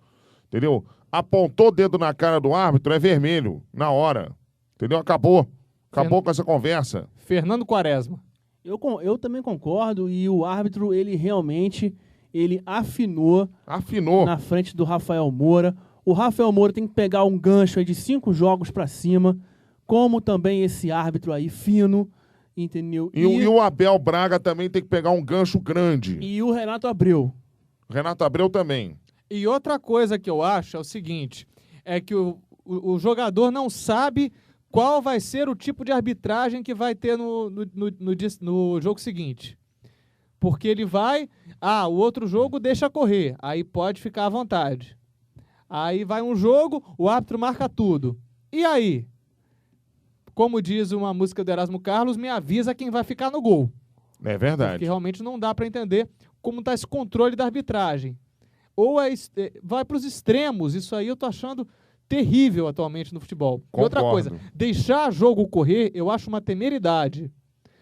Entendeu? Apontou o dedo na cara do árbitro, é vermelho, na hora. Entendeu? Acabou com essa conversa. Fernando Quaresma. Eu também concordo, e o árbitro, ele realmente... ele afinou na frente do Rafael Moura. O Rafael Moura tem que pegar um gancho aí de 5 jogos pra cima, como também esse árbitro aí fino, entendeu? E o Abel Braga também tem que pegar um gancho grande. E o Renato Abreu. Renato Abreu também. E outra coisa que eu acho é o seguinte, é que o jogador não sabe qual vai ser o tipo de arbitragem que vai ter no jogo seguinte. Porque ele vai... o outro jogo deixa correr. Aí pode ficar à vontade. Aí vai um jogo, o árbitro marca tudo. E aí? Como diz uma música do Erasmo Carlos, me avisa quem vai ficar no gol. É verdade. Porque realmente não dá para entender como está esse controle da arbitragem. Ou vai para os extremos. Isso aí eu tô achando terrível atualmente no futebol. Concordo. E outra coisa, deixar jogo correr, eu acho uma temeridade.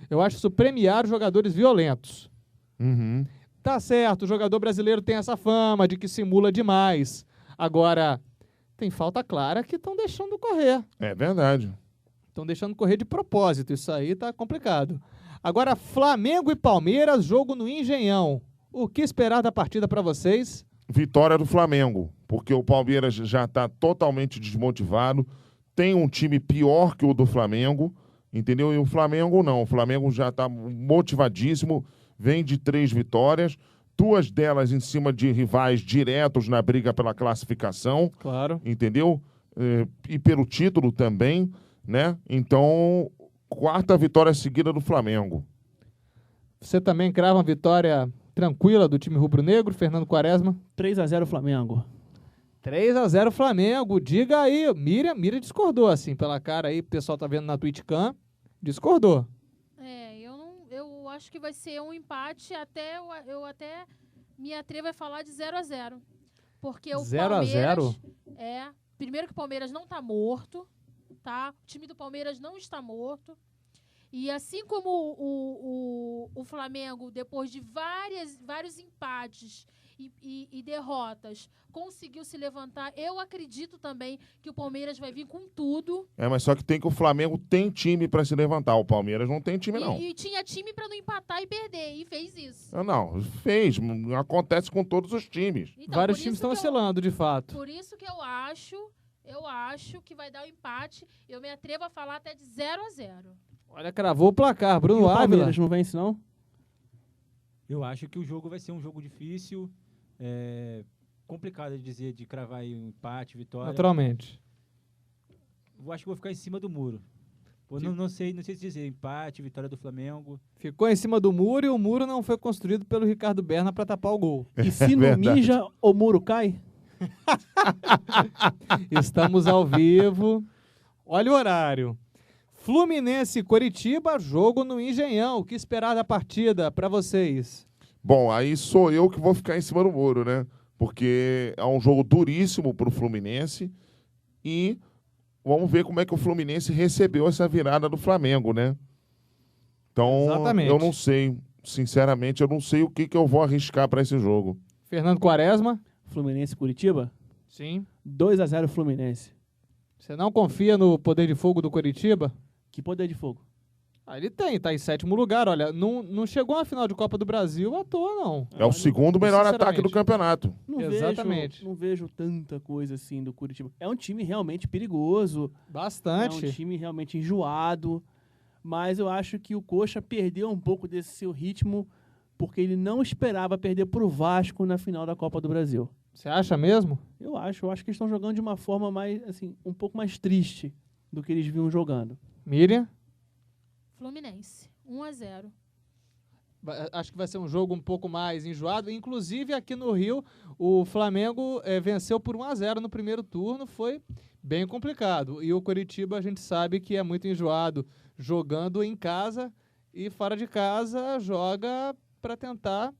Eu acho isso premiar jogadores violentos. Uhum. Tá certo, o jogador brasileiro tem essa fama de que simula demais. Agora, tem falta clara que estão deixando correr. É verdade. Estão deixando correr de propósito, isso aí tá complicado. Agora, Flamengo e Palmeiras, jogo no Engenhão. O que esperar da partida para vocês? Vitória do Flamengo, porque o Palmeiras já está totalmente desmotivado, tem um time pior que o do Flamengo, entendeu? E o Flamengo não, o Flamengo já está motivadíssimo, vem de 3 vitórias, 2 delas em cima de rivais diretos na briga pela classificação. Claro. Entendeu? E pelo título também, né? Então, 4ª vitória seguida do Flamengo. Você também crava uma vitória tranquila do time rubro-negro, Fernando Quaresma? 3-0 Flamengo. 3-0 Flamengo. Diga aí, Miriam discordou assim, pela cara aí, o pessoal tá vendo na TwitchCam, discordou. Eu acho que vai ser um empate, eu até me atrevo a falar de 0-0. Porque o 0-0? Primeiro que o Palmeiras não está morto, tá? O time do Palmeiras não está morto. E assim como o Flamengo, depois de vários empates e derrotas, conseguiu se levantar, eu acredito também que o Palmeiras vai vir com tudo. Mas só que o Flamengo tem time para se levantar, o Palmeiras não tem time, não. E tinha time para não empatar e perder, e fez isso. Não, fez. Acontece com todos os times. Então, vários times estão oscilando, de fato. Por isso que eu acho que vai dar um empate. Eu me atrevo a falar até de 0-0. Olha, cravou o placar. Bruno E o Ávila. Palmeiras não vence, não? Eu acho que o jogo vai ser um jogo difícil, complicado de dizer, de cravar aí um empate, vitória. Naturalmente. Eu acho que vou ficar em cima do muro. Não sei se dizer empate, vitória do Flamengo. Ficou em cima do muro e o muro não foi construído pelo Ricardo Berna para tapar o gol. E se não mija, o muro cai? Estamos ao vivo. Olha o horário. Fluminense e Coritiba, jogo no Engenhão. O que esperar da partida para vocês? Bom, aí sou eu que vou ficar em cima do muro, né? porque é um jogo duríssimo para o Fluminense e vamos ver como é que o Fluminense recebeu essa virada do Flamengo, né? Então, Exatamente. eu não sei, sinceramente, eu não sei o que eu vou arriscar para esse jogo. Fernando Quaresma? Fluminense e Curitiba? Sim. 2-0 Fluminense. Você não confia no poder de fogo do Curitiba? Que poder de fogo? Ah, ele tem, tá em 7º lugar. Olha, não chegou à final de Copa do Brasil à toa, não. É o segundo melhor ataque do sinceramente. campeonato. Exatamente. Não vejo tanta coisa assim do Curitiba. É um time realmente perigoso. Bastante. É um time realmente enjoado. Mas eu acho que o Coxa perdeu um pouco desse seu ritmo porque ele não esperava perder pro Vasco na final da Copa do Brasil. Você acha mesmo? Eu acho que eles estão jogando de uma forma mais, assim, um pouco mais triste do que eles vinham jogando. Miriam? Fluminense, 1-0. Acho que vai ser um jogo um pouco mais enjoado. Inclusive, aqui no Rio, o Flamengo venceu por 1-0 no primeiro turno. Foi bem complicado. E o Curitiba, a gente sabe que é muito enjoado jogando em casa e fora de casa joga para tentar,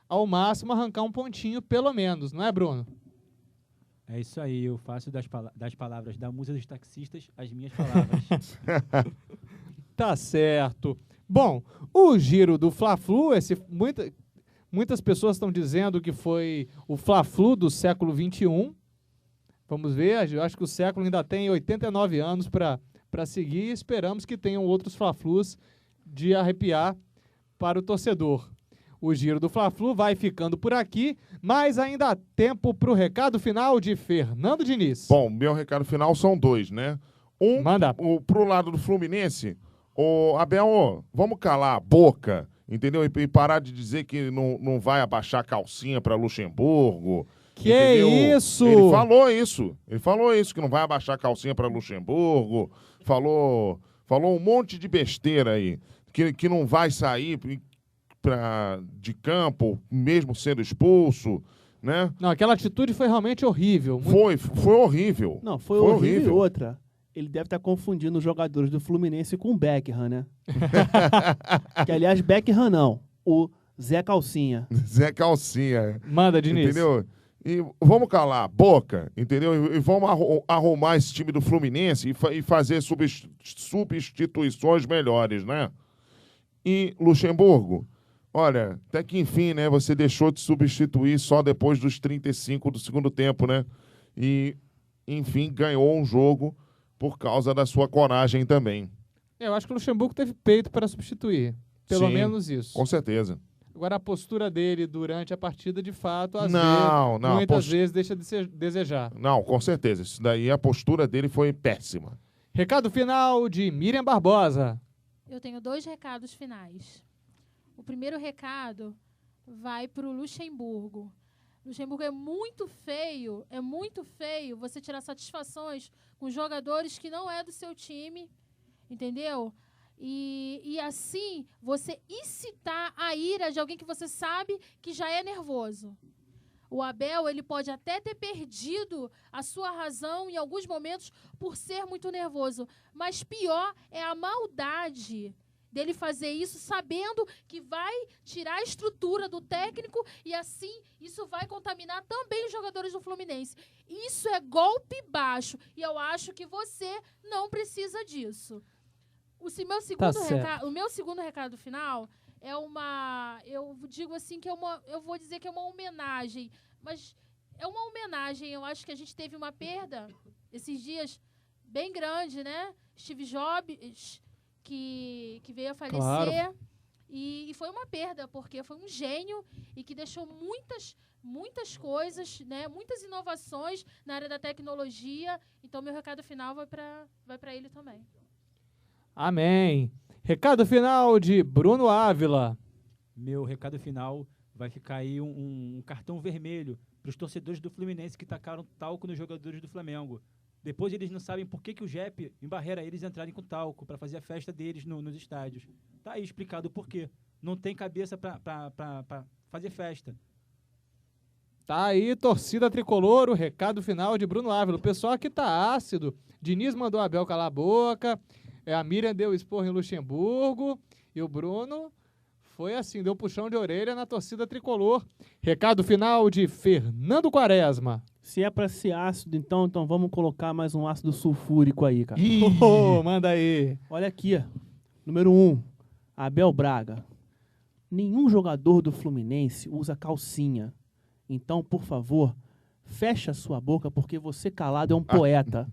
ao máximo, arrancar um pontinho, pelo menos. Não é, Bruno? É isso aí, eu faço das palavras da musa dos taxistas as minhas palavras. Tá certo. Bom, o giro do Fla-Flu, muitas pessoas estão dizendo que foi o Fla-Flu do século XXI. Vamos ver, eu acho que o século ainda tem 89 anos para seguir e esperamos que tenham outros Fla-Flus de arrepiar para o torcedor. O giro do Fla-Flu vai ficando por aqui, mas ainda há tempo para o recado final de Fernando Diniz. Bom, meu recado final são 2, né? Manda. Pro lado do Fluminense, ô Abel, vamos calar a boca, entendeu? E parar de dizer que não vai abaixar a calcinha para Luxemburgo. Que entendeu? isso? Ele falou isso, que não vai abaixar a calcinha para Luxemburgo. Falou um monte de besteira aí, que não vai sair de campo, mesmo sendo expulso, né? Não, aquela atitude foi realmente horrível. Foi horrível. Não, foi horrível. E outra, ele deve estar confundindo os jogadores do Fluminense com o Beckham, né? Que, aliás, Beckham não, o Zé Calcinha. Zé Calcinha. Manda, Diniz. Entendeu? E vamos calar a boca, entendeu? E vamos arrumar esse time do Fluminense e fazer substituições melhores, né? E Luxemburgo, olha, até que enfim, né? Você deixou de substituir só depois dos 35 do segundo tempo, né? E, enfim, ganhou um jogo por causa da sua coragem também. Eu acho que o Luxemburgo teve peito para substituir. Pelo Sim, menos isso. Com certeza. Agora, a postura dele durante a partida, de fato, muitas vezes deixa de desejar. Não, com certeza. Isso daí, a postura dele foi péssima. Recado final de Miriam Barbosa. Eu tenho 2 recados finais. O primeiro recado vai para o Luxemburgo. Luxemburgo é muito feio você tirar satisfações com jogadores que não é do seu time, entendeu? E assim, você incitar a ira de alguém que você sabe que já é nervoso. O Abel, ele pode até ter perdido a sua razão em alguns momentos por ser muito nervoso, mas pior é a maldade dele fazer isso sabendo que vai tirar a estrutura do técnico e assim isso vai contaminar também os jogadores do Fluminense. Isso é golpe baixo e eu acho que você não precisa disso. O meu segundo recado final é eu digo assim que eu vou dizer que é uma homenagem, mas é uma homenagem. Eu acho que a gente teve uma perda esses dias bem grande, né? Steve Jobs, que veio a falecer. Claro. E foi uma perda, porque foi um gênio e que deixou muitas coisas, né? Muitas inovações na área da tecnologia. Então, meu recado final vai para ele também. Amém. Recado final de Bruno Ávila. Meu recado final vai ficar aí um cartão vermelho para os torcedores do Fluminense que tacaram talco nos jogadores do Flamengo. Depois eles não sabem por que o Jepe embarreira eles entrarem com talco para fazer a festa deles nos estádios. Tá aí explicado o porquê. Não tem cabeça para fazer festa. Tá aí, torcida tricolor, o recado final de Bruno Ávila. O pessoal aqui tá ácido. Diniz mandou a Abel calar a boca. A Miriam deu esporro em Luxemburgo. E o Bruno Foi assim, deu puxão de orelha na torcida tricolor. Recado final de Fernando Quaresma. Se é pra ser ácido, então vamos colocar mais um ácido sulfúrico aí, cara. Manda aí. Olha aqui, ó. Número 1, Abel Braga. Nenhum jogador do Fluminense usa calcinha. Então, por favor, fecha sua boca, porque você calado é um poeta.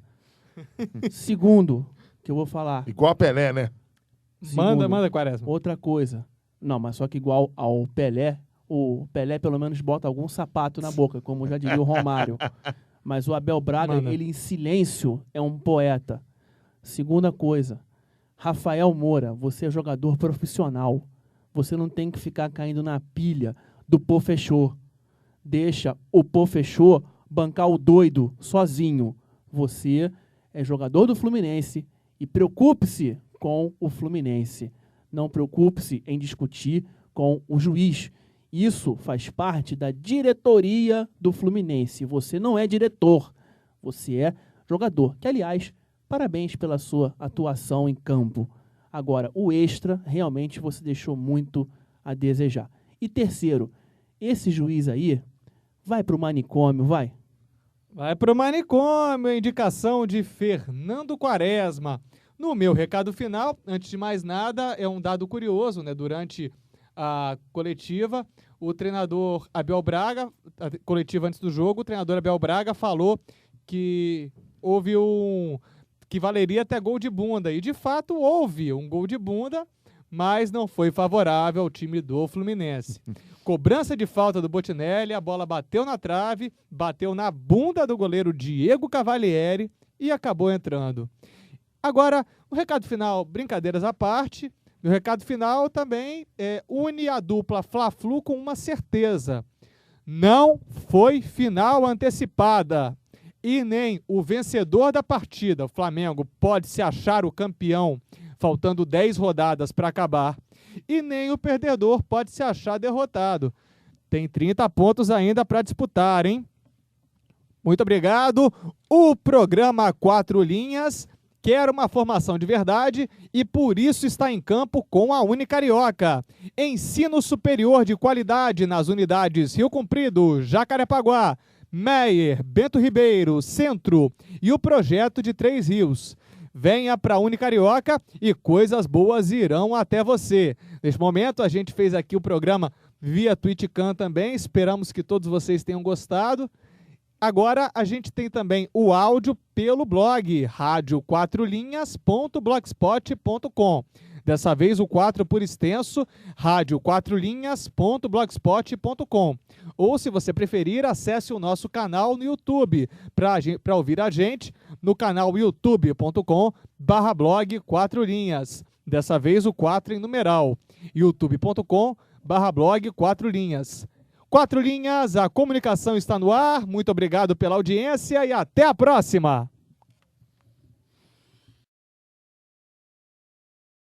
Segundo, que eu vou falar. Igual a Pelé, né? Segundo, manda, Quaresma. Outra coisa. Não, mas só que igual ao Pelé, o Pelé pelo menos bota algum sapato na boca, como já diria o Romário. Mas o Abel Braga, ele em silêncio é um poeta. Segunda coisa, Rafael Moura, você é jogador profissional. Você não tem que ficar caindo na pilha do pô fechou. Deixa o pô fechou bancar o doido sozinho. Você é jogador do Fluminense e preocupe-se com o Fluminense. Não preocupe-se em discutir com o juiz. Isso faz parte da diretoria do Fluminense. Você não é diretor, você é jogador. Que, aliás, parabéns pela sua atuação em campo. Agora, o extra, realmente você deixou muito a desejar. E terceiro, esse juiz aí vai pro manicômio, vai? Vai pro manicômio, indicação de Fernando Quaresma. No meu recado final, antes de mais nada, é um dado curioso, né? Durante a coletiva, o treinador Abel Braga, a coletiva antes do jogo, o treinador Abel Braga falou que houve que valeria até gol de bunda. E, de fato, houve um gol de bunda, mas não foi favorável ao time do Fluminense. Cobrança de falta do Botinelli, a bola bateu na trave, bateu na bunda do goleiro Diego Cavalieri e acabou entrando. Agora, o recado final, brincadeiras à parte, o recado final também une a dupla Fla-Flu com uma certeza. Não foi final antecipada. E nem o vencedor da partida, o Flamengo, pode se achar o campeão, faltando 10 rodadas para acabar. E nem o perdedor pode se achar derrotado. Tem 30 pontos ainda para disputar, hein? Muito obrigado. O programa 4 Linhas quer uma formação de verdade e por isso está em campo com a Unicarioca. Ensino superior de qualidade nas unidades Rio Comprido, Jacarepaguá, Meier, Bento Ribeiro, Centro e o projeto de Três Rios. Venha para a Unicarioca e coisas boas irão até você. Neste momento a gente fez aqui o programa via TwitchCam também, esperamos que todos vocês tenham gostado. Agora a gente tem também o áudio pelo blog radioquatrolinhas.blogspot.com. Dessa vez o 4 por extenso, radioquatrolinhas.blogspot.com. Ou, se você preferir, acesse o nosso canal no YouTube para ouvir a gente no canal youtube.com/blog 4 linhas. Dessa vez o 4 em numeral, youtube.com/blog 4 linhas. 4 Linhas, a comunicação está no ar. Muito obrigado pela audiência e até a próxima!